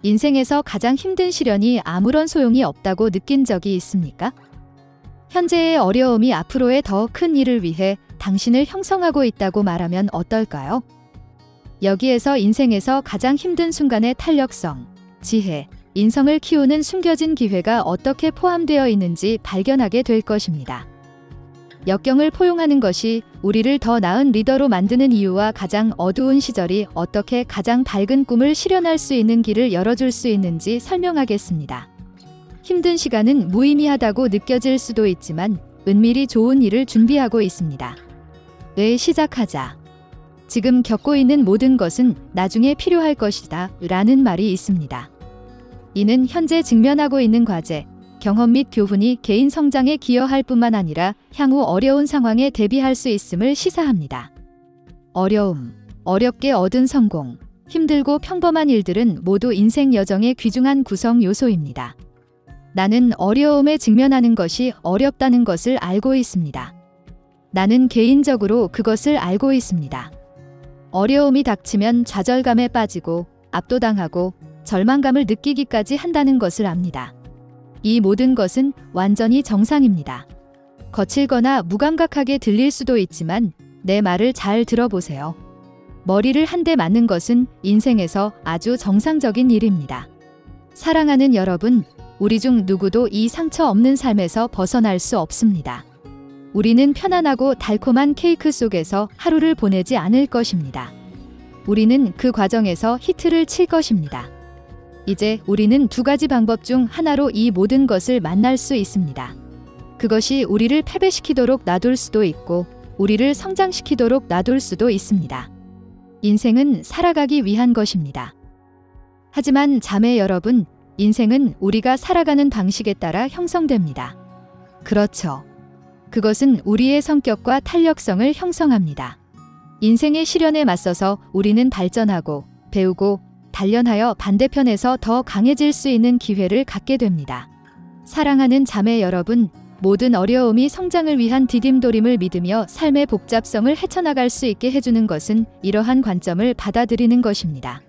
인생에서 가장 힘든 시련이 아무런 소용이 없다고 느낀 적이 있습니까? 현재의 어려움이 앞으로의 더 큰 일을 위해 당신을 형성하고 있다고 말하면 어떨까요? 여기에서 인생에서 가장 힘든 순간의 탄력성, 지혜, 인성을 키우는 숨겨진 기회가 어떻게 포함되어 있는지 발견하게 될 것입니다. 역경을 포용하는 것이 우리를 더 나은 리더로 만드는 이유와 가장 어두운 시절이 어떻게 가장 밝은 꿈을 실현할 수 있는 길을 열어줄 수 있는지 설명하겠습니다. 힘든 시간은 무의미하다고 느껴질 수도 있지만 은밀히 좋은 일을 준비하고 있습니다. 왜 시작하자. 지금 겪고 있는 모든 것은 나중에 필요할 것이다 라는 말이 있습니다. 이는 현재 직면하고 있는 과제, 경험 및 교훈이 개인 성장에 기여할 뿐만 아니라 향후 어려운 상황에 대비할 수 있음을 시사합니다. 어려움, 어렵게 얻은 성공, 힘들고 평범한 일들은 모두 인생 여정의 귀중한 구성 요소입니다. 나는 어려움에 직면하는 것이 어렵다는 것을 알고 있습니다. 나는 개인적으로 그것을 알고 있습니다. 어려움이 닥치면 좌절감에 빠지고 압도당하고 절망감을 느끼기까지 한다는 것을 압니다. 이 모든 것은 완전히 정상입니다. 거칠거나 무감각하게 들릴 수도 있지만 내 말을 잘 들어보세요. 머리를 한 대 맞는 것은 인생에서 아주 정상적인 일입니다. 사랑하는 여러분, 우리 중 누구도 이 상처 없는 삶에서 벗어날 수 없습니다. 우리는 편안하고 달콤한 케이크 속에서 하루를 보내지 않을 것입니다. 우리는 그 과정에서 히트를 칠 것입니다. 이제 우리는 두 가지 방법 중 하나로 이 모든 것을 만날 수 있습니다. 그것이 우리를 패배시키도록 놔둘 수도 있고 우리를 성장시키도록 놔둘 수도 있습니다. 인생은 살아가기 위한 것입니다. 하지만 자매 여러분, 인생은 우리가 살아가는 방식에 따라 형성됩니다. 그렇죠. 그것은 우리의 성격과 탄력성을 형성합니다. 인생의 시련에 맞서서 우리는 발전하고 배우고 단련하여 반대편에서 더 강해질 수 있는 기회를 갖게 됩니다. 사랑하는 자매 여러분, 모든 어려움이 성장을 위한 디딤돌임을 믿으며 삶의 복잡성을 헤쳐나갈 수 있게 해주는 것은 이러한 관점을 받아들이는 것입니다.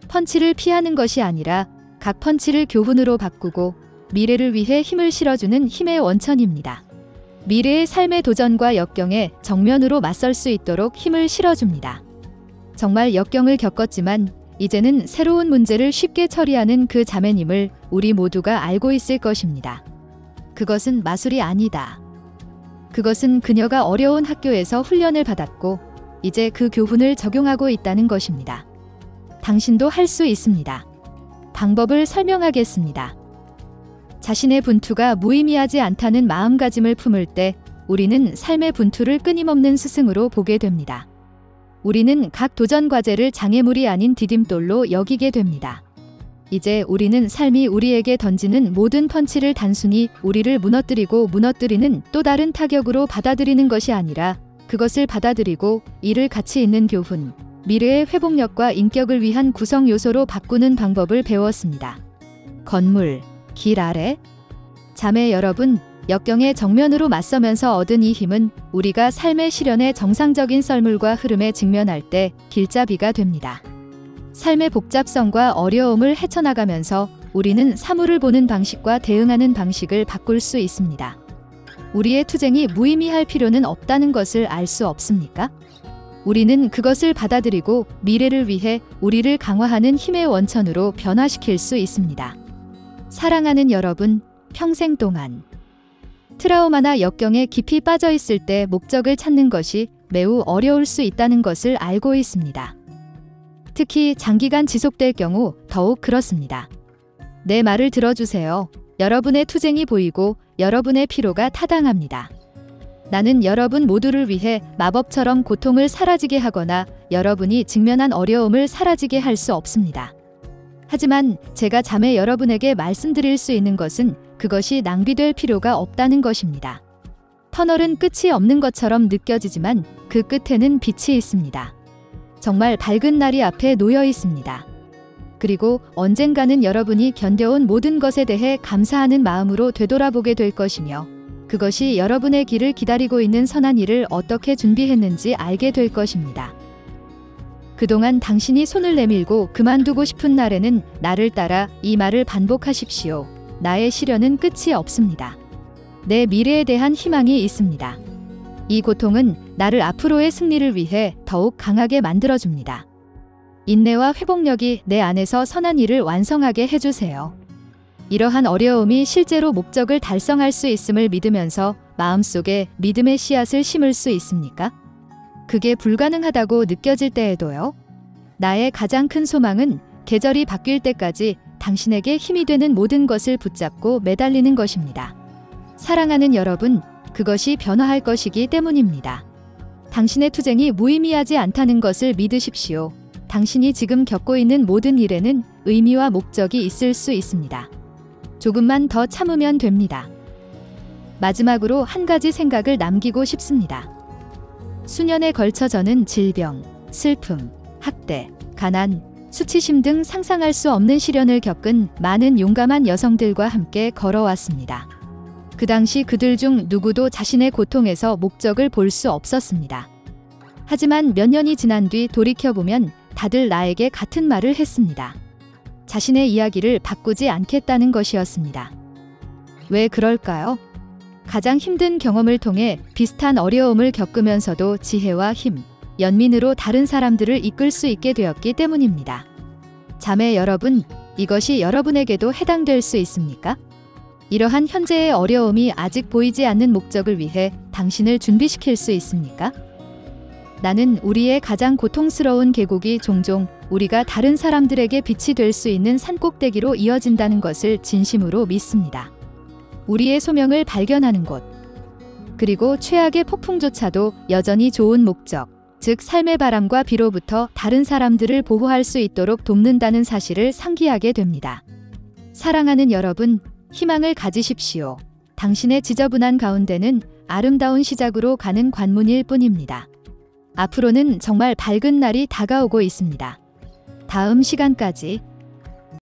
펀치를 피하는 것이 아니라 각 펀치를 교훈으로 바꾸고 미래를 위해 힘을 실어주는 힘의 원천입니다. 미래의 삶의 도전과 역경에 정면으로 맞설 수 있도록 힘을 실어줍니다. 정말 역경을 겪었지만 이제는 새로운 문제를 쉽게 처리하는 그 자매님을 우리 모두가 알고 있을 것입니다. 그것은 마술이 아니다. 그것은 그녀가 어려운 학교에서 훈련을 받았고 이제 그 교훈을 적용하고 있다는 것입니다. 당신도 할 수 있습니다. 방법을 설명하겠습니다. 자신의 분투가 무의미하지 않다는 마음가짐을 품을 때 우리는 삶의 분투를 끊임없는 스승으로 보게 됩니다. 우리는 각 도전 과제를 장애물이 아닌 디딤돌로 여기게 됩니다. 이제 우리는 삶이 우리에게 던지는 모든 펀치를 단순히 우리를 무너뜨리는 또 다른 타격으로 받아들이는 것이 아니라 그것을 받아들이고 이를 가치 있는 교훈, 미래의 회복력과 인격을 위한 구성 요소로 바꾸는 방법을 배웠습니다. 건물, 길 아래? 자매 여러분, 역경에 정면으로 맞서면서 얻은 이 힘은 우리가 삶의 시련의 정상적인 썰물과 흐름에 직면할 때 길잡이가 됩니다. 삶의 복잡성과 어려움을 헤쳐나가면서 우리는 사물을 보는 방식과 대응하는 방식을 바꿀 수 있습니다. 우리의 투쟁이 무의미할 필요는 없다는 것을 알 수 없습니까? 우리는 그것을 받아들이고 미래를 위해 우리를 강화하는 힘의 원천으로 변화시킬 수 있습니다. 사랑하는 여러분, 평생 동안 트라우마나 역경에 깊이 빠져 있을 때 목적을 찾는 것이 매우 어려울 수 있다는 것을 알고 있습니다. 특히 장기간 지속될 경우 더욱 그렇습니다. 내 말을 들어주세요. 여러분의 투쟁이 보이고 여러분의 피로가 타당합니다. 나는 여러분 모두를 위해 마법처럼 고통을 사라지게 하거나 여러분이 직면한 어려움을 사라지게 할 수 없습니다. 하지만 제가 자매 여러분에게 말씀드릴 수 있는 것은 그것이 낭비될 필요가 없다는 것입니다. 터널은 끝이 없는 것처럼 느껴지지만 그 끝에는 빛이 있습니다. 정말 밝은 날이 앞에 놓여 있습니다. 그리고 언젠가는 여러분이 견뎌온 모든 것에 대해 감사하는 마음으로 되돌아보게 될 것이며 그것이 여러분의 길을 기다리고 있는 선한 일을 어떻게 준비했는지 알게 될 것입니다. 그동안 당신이 손을 내밀고 그만두고 싶은 날에는 나를 따라 이 말을 반복하십시오. 나의 시련은 끝이 없습니다. 내 미래에 대한 희망이 있습니다. 이 고통은 나를 앞으로의 승리를 위해 더욱 강하게 만들어줍니다. 인내와 회복력이 내 안에서 선한 일을 완성하게 해주세요. 이러한 어려움이 실제로 목적을 달성할 수 있음을 믿으면서 마음속에 믿음의 씨앗을 심을 수 있습니까? 그게 불가능하다고 느껴질 때에도요. 나의 가장 큰 소망은 계절이 바뀔 때까지 당신에게 힘이 되는 모든 것을 붙잡고 매달리는 것입니다. 사랑하는 여러분, 그것이 변화할 것이기 때문입니다. 당신의 투쟁이 무의미하지 않다는 것을 믿으십시오. 당신이 지금 겪고 있는 모든 일에는 의미와 목적이 있을 수 있습니다. 조금만 더 참으면 됩니다. 마지막으로 한 가지 생각을 남기고 싶습니다. 수년에 걸쳐 저는 질병, 슬픔, 학대, 가난, 수치심 등 상상할 수 없는 시련을 겪은 많은 용감한 여성들과 함께 걸어왔습니다. 그 당시 그들 중 누구도 자신의 고통에서 목적을 볼 수 없었습니다. 하지만 몇 년이 지난 뒤 돌이켜보면 다들 나에게 같은 말을 했습니다. 자신의 이야기를 바꾸지 않겠다는 것이었습니다. 왜 그럴까요? 가장 힘든 경험을 통해 비슷한 어려움을 겪으면서도 지혜와 힘, 연민으로 다른 사람들을 이끌 수 있게 되었기 때문입니다. 자매 여러분, 이것이 여러분에게도 해당될 수 있습니까? 이러한 현재의 어려움이 아직 보이지 않는 목적을 위해 당신을 준비시킬 수 있습니까? 나는 우리의 가장 고통스러운 계곡이 종종 우리가 다른 사람들에게 빛이 될 수 있는 산꼭대기로 이어진다는 것을 진심으로 믿습니다. 우리의 소명을 발견하는 곳, 그리고 최악의 폭풍조차도 여전히 좋은 목적, 즉 삶의 바람과 비로부터 다른 사람들을 보호할 수 있도록 돕는다는 사실을 상기하게 됩니다. 사랑하는 여러분, 희망을 가지십시오. 당신의 지저분한 가운데는 아름다운 시작으로 가는 관문일 뿐입니다. 앞으로는 정말 밝은 날이 다가오고 있습니다. 다음 시간까지